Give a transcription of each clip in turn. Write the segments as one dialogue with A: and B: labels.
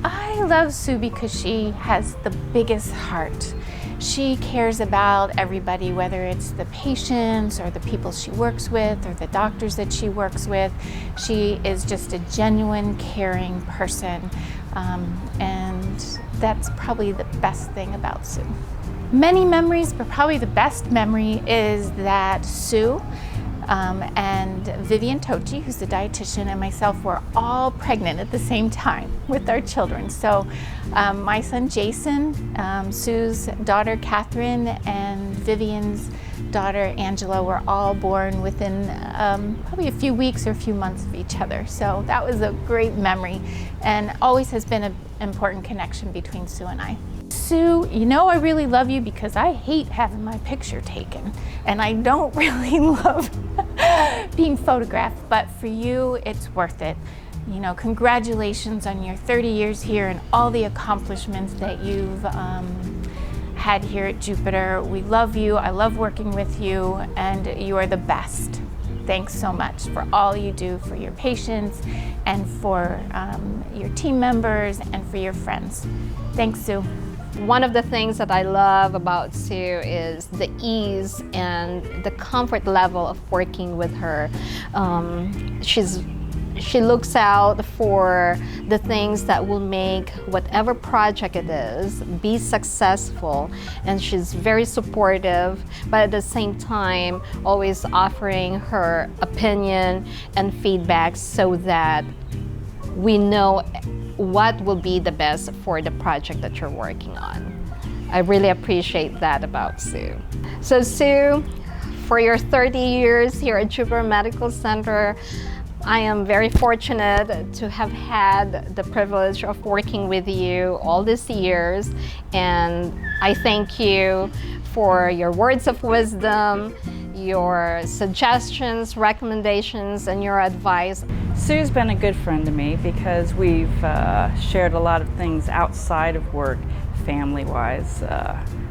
A: I love Sue because she has the biggest heart. She cares about everybody, whether it's the patients or the people she works with or the doctors that she works with. She is just a genuine, caring person, and that's probably the best thing about Sue. Many memories, but probably the best memory is that Sue and Vivian Tochi, who's the dietitian, and myself were all pregnant at the same time with our children. So my son Jason, Sue's daughter Catherine, and Vivian's daughter Angela were all born within probably a few weeks or a few months of each other. So that was a great memory and always has been an important connection between Sue and I. Sue, you know I really love you because I hate having my picture taken, and I don't really love being photographed, but for you, it's worth it. You know, congratulations on your 30 years here and all the accomplishments that you've had here at Jupiter. We love you, I love working with you, and you are the best. Thanks so much for all you do for your patients and for your team members and for your friends. Thanks, Sue.
B: One of the things that I love about Sue is the ease and the comfort level of working with her. She looks out for the things that will make whatever project it is be successful, and she's very supportive, but at the same time always offering her opinion and feedback so that we know what will be the best for the project that you're working on. I really appreciate that about Sue. So Sue, for your 30 years here at Jupiter Medical Center, I am very fortunate to have had the privilege of working with you all these years, and I thank you for your words of wisdom, your suggestions, recommendations, and your advice.
C: Sue's been a good friend to me because we've shared a lot of things outside of work, family-wise.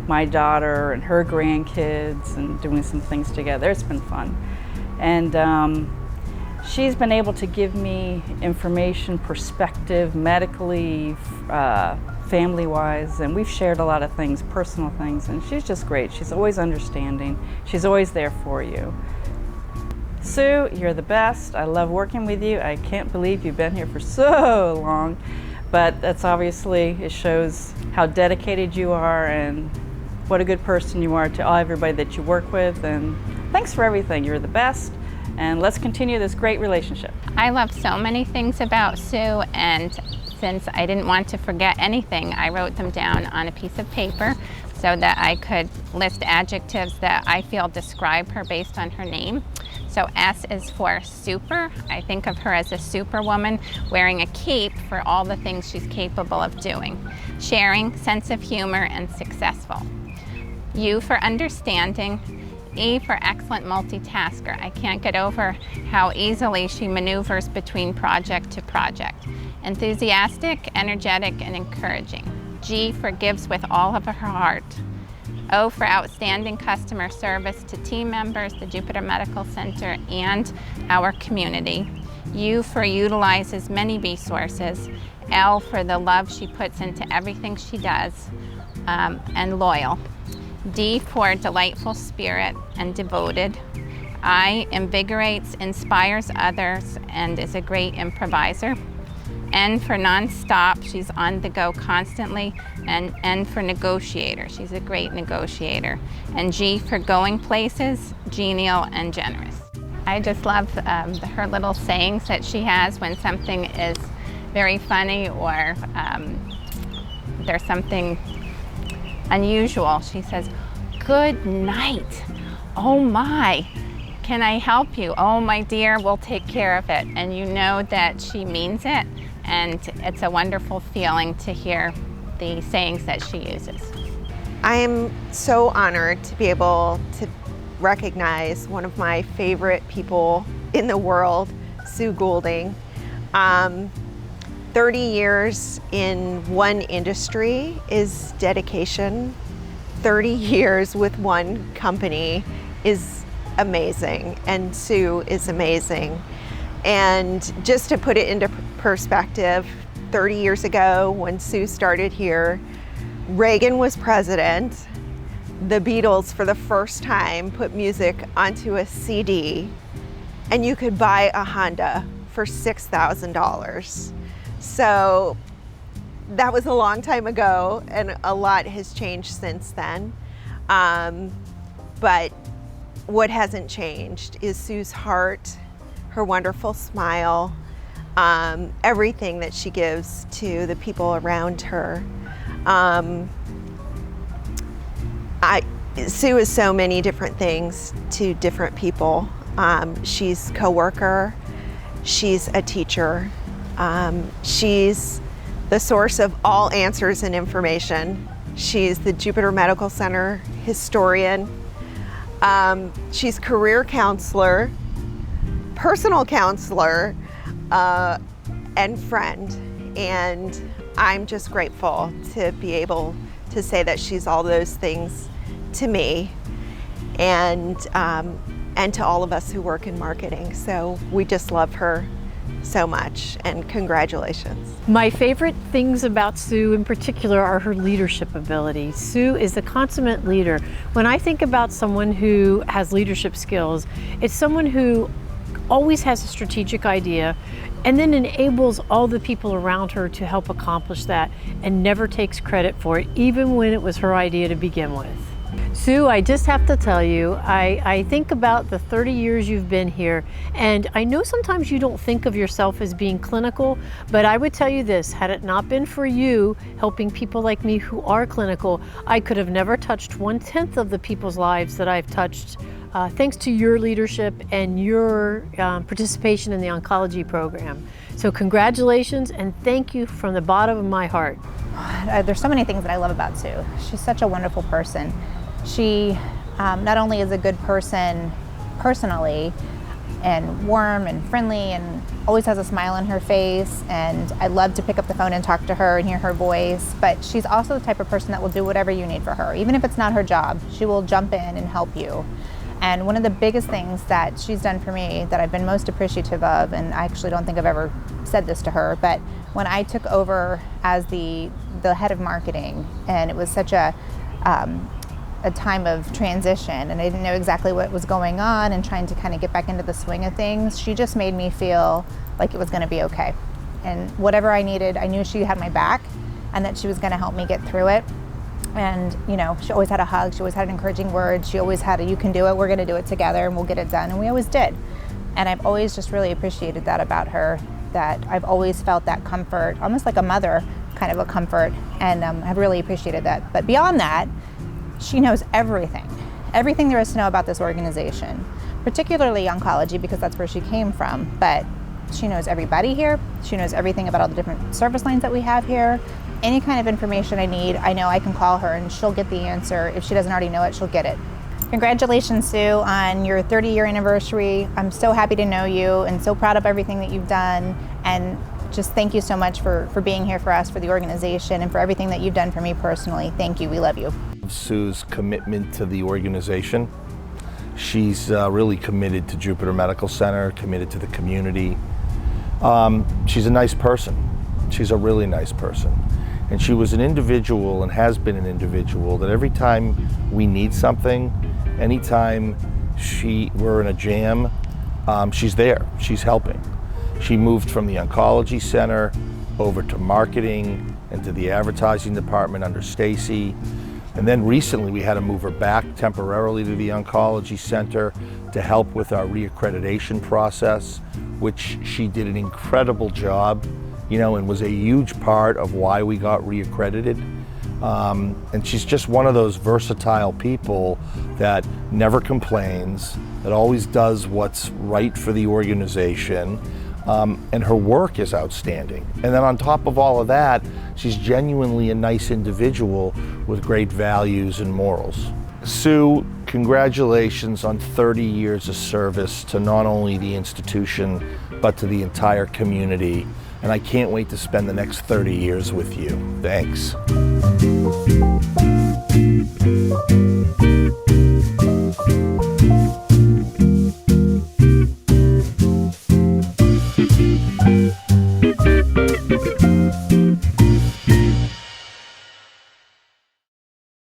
C: My daughter and her grandkids and doing some things together. It's been fun. And she's been able to give me information, perspective, medically, family-wise, and we've shared a lot of things, personal things, and she's just great. She's always understanding. She's always there for you. Sue, you're the best. I love working with you. I can't believe you've been here for so long, but that's obviously, it shows how dedicated you are and what a good person you are to everybody that you work with, and thanks for everything. You're the best, and let's continue this great relationship.
D: I love so many things about Sue, and since I didn't want to forget anything, I wrote them down on a piece of paper so that I could list adjectives that I feel describe her based on her name. So S is for super. I think of her as a superwoman wearing a cape for all the things she's capable of doing. Sharing, sense of humor, and successful. U for understanding. E for excellent multitasker. I can't get over how easily she maneuvers between project to project. Enthusiastic, energetic, and encouraging. G for gives with all of her heart. O for outstanding customer service to team members, the Jupiter Medical Center, and our community. U for utilizes many resources. L for the love she puts into everything she does, and loyal. D for delightful spirit and devoted. I invigorates, inspires others, and is a great improviser. N for nonstop, she's on the go constantly. And N for negotiator, she's a great negotiator. And G for going places, genial and generous. I just love her little sayings that she has when something is very funny or there's something unusual. She says, "Good night. Oh my, can I help you? Oh my dear, we'll take care of it." And you know that she means it, and it's a wonderful feeling to hear the sayings that she uses.
E: I am so honored to be able to recognize one of my favorite people in the world, Sue Goulding. 30 years in one industry is dedication. 30 years with one company is amazing, and Sue is amazing. And just to put it into perspective, 30 years ago when Sue started here, Reagan was president. The Beatles, for the first time, put music onto a CD, and you could buy a Honda for $6,000. So that was a long time ago, and a lot has changed since then. But what hasn't changed is Sue's heart, her wonderful smile, everything that she gives to the people around her. Sue is so many different things to different people. She's a coworker, she's a teacher, she's the source of all answers and information. She's the Jupiter Medical Center historian. She's career counselor, personal counselor, and friend. And I'm just grateful to be able to say that she's all those things to me and to all of us who work in marketing. So we just love her so much, and congratulations.
F: My favorite things about Sue in particular are her leadership ability. Sue is a consummate leader. When I think about someone who has leadership skills, it's someone who always has a strategic idea and then enables all the people around her to help accomplish that and never takes credit for it, even when it was her idea to begin with. Sue, I just have to tell you, I think about the 30 years you've been here, and I know sometimes you don't think of yourself as being clinical, but I would tell you this: had it not been for you helping people like me who are clinical, I could have never touched 1/10 of the people's lives that I've touched, thanks to your leadership and your participation in the oncology program. So congratulations, and thank you from the bottom of my heart.
G: There's so many things that I love about Sue. She's such a wonderful person. She not only is a good person personally and warm and friendly and always has a smile on her face, and I love to pick up the phone and talk to her and hear her voice, but she's also the type of person that will do whatever you need for her. Even if it's not her job, she will jump in and help you. And one of the biggest things that she's done for me that I've been most appreciative of, and I actually don't think I've ever said this to her, but when I took over as the head of marketing, and it was such a time of transition, and I didn't know exactly what was going on and trying to kind of get back into the swing of things, she just made me feel like it was going to be okay. And whatever I needed, I knew she had my back and that she was going to help me get through it. And, you know, she always had a hug, she always had an encouraging word, she always had a, you can do it, we're going to do it together and we'll get it done. And we always did. And I've always just really appreciated that about her, that I've always felt that comfort, almost like a mother kind of a comfort, and I've really appreciated that. But beyond that, she knows everything there is to know about this organization, particularly oncology, because that's where she came from. But she knows everybody here, she knows everything about all the different service lines that we have here. Any kind of information I need, I know I can call her and she'll get the answer. If she doesn't already know it, she'll get it. Congratulations, Sue, on your 30-year anniversary. I'm so happy to know you and so proud of everything that you've done. And just thank you so much for being here for us, for the organization, and for everything that you've done for me personally. Thank you, we love you.
H: Sue's commitment to the organization. She's really committed to Jupiter Medical Center, committed to the community. She's a nice person. She's a really nice person. And she was an individual and has been an individual that every time we need something, anytime we're in a jam, she's there, she's helping. She moved from the oncology center over to marketing and to the advertising department under Stacy. And then recently we had to move her back temporarily to the oncology center to help with our reaccreditation process, which she did an incredible job, you know, and was a huge part of why we got reaccredited. And she's just one of those versatile people that never complains, that always does what's right for the organization. And her work is outstanding. And then on top of all of that, she's genuinely a nice individual with great values and morals. Sue, congratulations on 30 years of service to not only the institution, but to the entire community. And I can't wait to spend the next 30 years with you. Thanks.